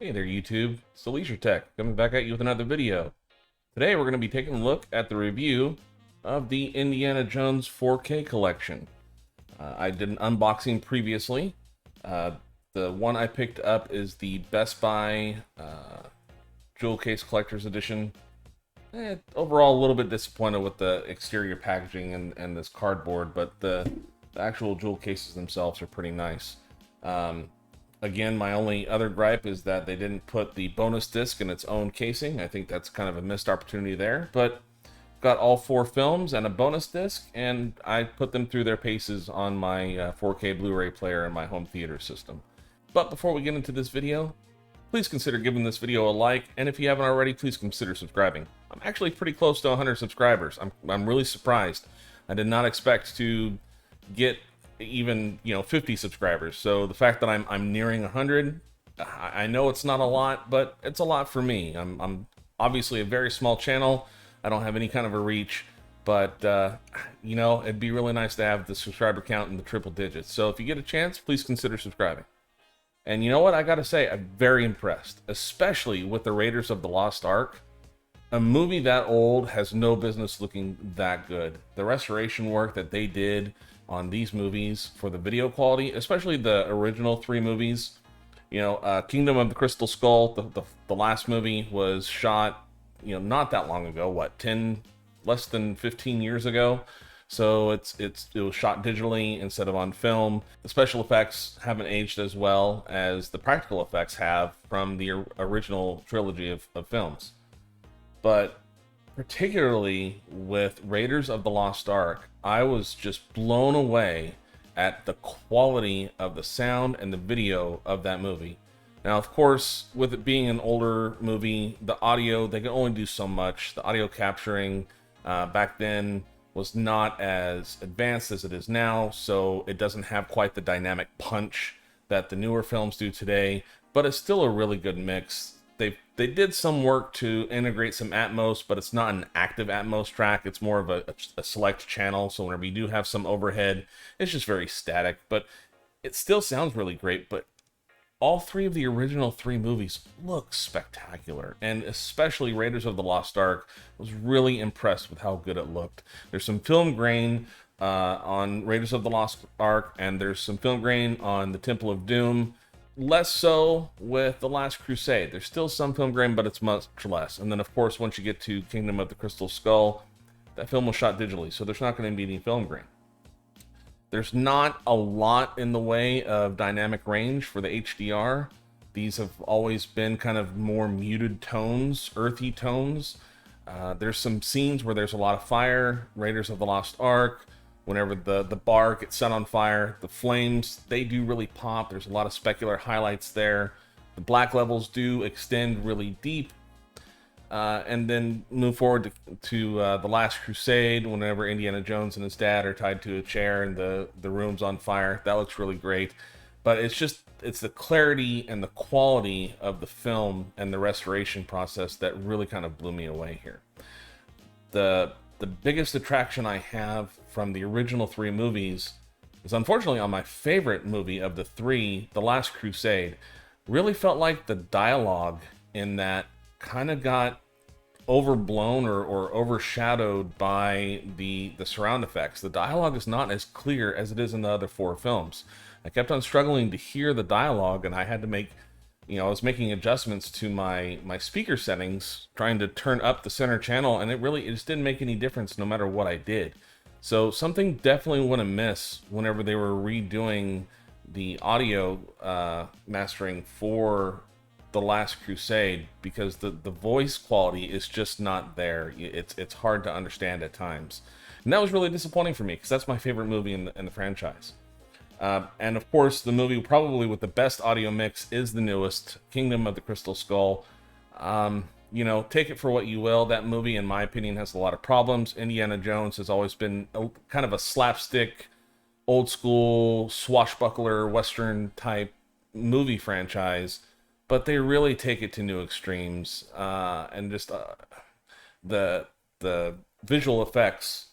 Hey there YouTube, it's the Leisure Tech coming back at you with another video. Today we're going to be taking a look at the review of the Indiana Jones 4K collection. I did an unboxing previously. Uh, the one I picked up is the Best Buy Jewel Case Collector's Edition. Overall a little bit disappointed with the exterior packaging and this cardboard, but the actual jewel cases themselves are pretty nice. Again, my only other gripe is that they didn't put the bonus disc in its own casing. I think that's kind of a missed opportunity there, but got all 4 films and a bonus disc, and I put them through their paces on my 4K Blu-ray player in my home theater system. But before we get into this video, please consider giving this video a like, and if you haven't already, please consider subscribing. I'm actually pretty close to 100 subscribers. I'm really surprised. I did not expect to get even 50 subscribers, so the fact that I'm nearing 100, I know it's not a lot, but it's a lot for me. I'm obviously a very small channel. I don't have any kind of a reach, but it'd be really nice to have the subscriber count in the triple digits. So if you get a chance, please consider subscribing. And you know what, I gotta say, I'm very impressed, especially with the Raiders of the Lost Ark. A movie that old has no business looking that good. The restoration work that they did on these movies for the video quality, especially the original 3 movies. Kingdom of the Crystal Skull, the last movie was shot, not that long ago, less than 15 years ago. So it was shot digitally instead of on film. The special effects haven't aged as well as the practical effects have from the original trilogy of films. But particularly with Raiders of the Lost Ark, I was just blown away at the quality of the sound and the video of that movie. Now, of course, with it being an older movie, the audio, they can only do so much. The audio capturing back then was not as advanced as it is now, so it doesn't have quite the dynamic punch that the newer films do today, but it's still a really good mix. They did some work to integrate some Atmos, but it's not an active Atmos track. It's more of a select channel, so whenever you do have some overhead, it's just very static, but it still sounds really great. But all 3 of the original 3 movies look spectacular, and especially Raiders of the Lost Ark, I was really impressed with how good it looked. There's some film grain on Raiders of the Lost Ark, and there's some film grain on the Temple of Doom. Less so with The Last Crusade. There's still some film grain, but it's much less. And then, of course, once you get to Kingdom of the Crystal Skull, that film was shot digitally, so there's not going to be any film grain. There's not a lot in the way of dynamic range for the HDR. These have always been kind of more muted tones, earthy tones. There's some scenes where there's a lot of fire. Raiders of the Lost Ark, whenever the bar gets set on fire, the flames, they do really pop. There's a lot of specular highlights there. The black levels do extend really deep. And then move forward to The Last Crusade, whenever Indiana Jones and his dad are tied to a chair and the room's on fire. That looks really great. But it's the clarity and the quality of the film and the restoration process that really kind of blew me away here. The biggest attraction I have from the original 3 movies is, unfortunately, on my favorite movie of the 3, The Last Crusade. Really felt like the dialogue in that kind of got overblown or overshadowed by the surround effects. The dialogue is not as clear as it is in the other 4 films. I kept on struggling to hear the dialogue, and I had to make, I was making adjustments to my speaker settings, trying to turn up the center channel, and it just didn't make any difference no matter what I did. So something definitely went amiss whenever they were redoing the audio mastering for The Last Crusade, because the voice quality is just not there. It's hard to understand at times. And that was really disappointing for me, because that's my favorite movie in the franchise. And of course, the movie probably with the best audio mix is the newest, Kingdom of the Crystal Skull. Take it for what you will. That movie, in my opinion, has a lot of problems. Indiana Jones has always been kind of a slapstick, old school, swashbuckler, Western type movie franchise, but they really take it to new extremes. And just the visual effects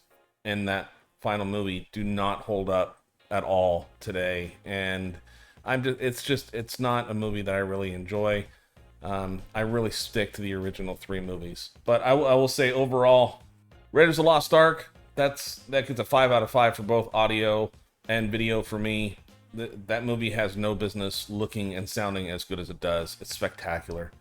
in that final movie do not hold up at all today, and it's not a movie that I really enjoy. I really stick to the original 3 movies. But I will say overall, Raiders of the Lost Ark, that gets a 5 out of 5 for both audio and video for me. That movie has no business looking and sounding as good as it does. It's spectacular.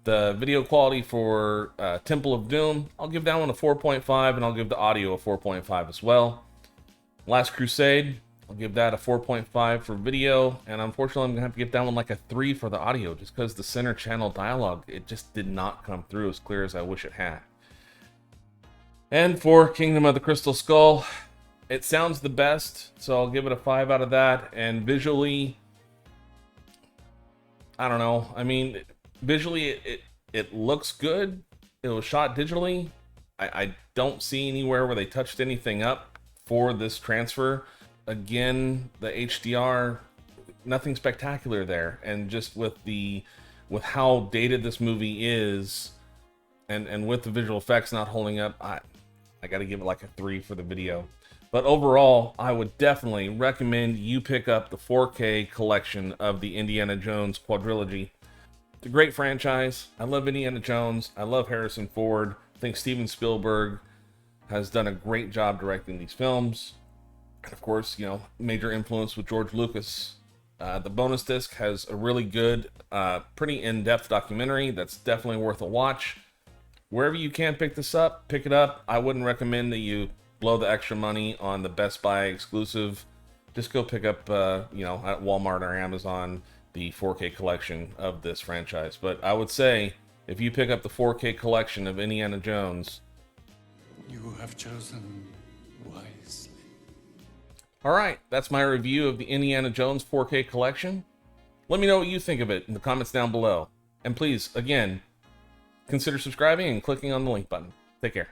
The video quality for Temple of Doom, I'll give that one a 4.5, and I'll give the audio a 4.5 as well. Last Crusade, I'll give that a 4.5 for video, and unfortunately I'm going to have to give that one like a 3 for the audio, just because the center channel dialogue, it just did not come through as clear as I wish it had. And for Kingdom of the Crystal Skull, it sounds the best, so I'll give it a 5 out of that, and visually, I don't know, I mean, visually it looks good. It was shot digitally. I don't see anywhere where they touched anything up for this transfer. Again, the HDR, nothing spectacular there, and just with how dated this movie is, and with the visual effects not holding up, I got to give it like a 3 for the video. But overall, I would definitely recommend you pick up the 4K collection of the Indiana Jones quadrilogy. It's a great franchise. I love Indiana Jones. I love Harrison Ford. I think Steven Spielberg has done a great job directing these films. And of course, you know, major influence with George Lucas. The bonus disc has a really good, pretty in-depth documentary that's definitely worth a watch. Wherever you can pick this up, pick it up. I wouldn't recommend that you blow the extra money on the Best Buy exclusive. Just go pick up, you know, at Walmart or Amazon, the 4K collection of this franchise. But I would say, if you pick up the 4K collection of Indiana Jones, you have chosen wisely. Alright, that's my review of the Indiana Jones 4K collection. Let me know what you think of it in the comments down below. And please, again, consider subscribing and clicking on the link button. Take care.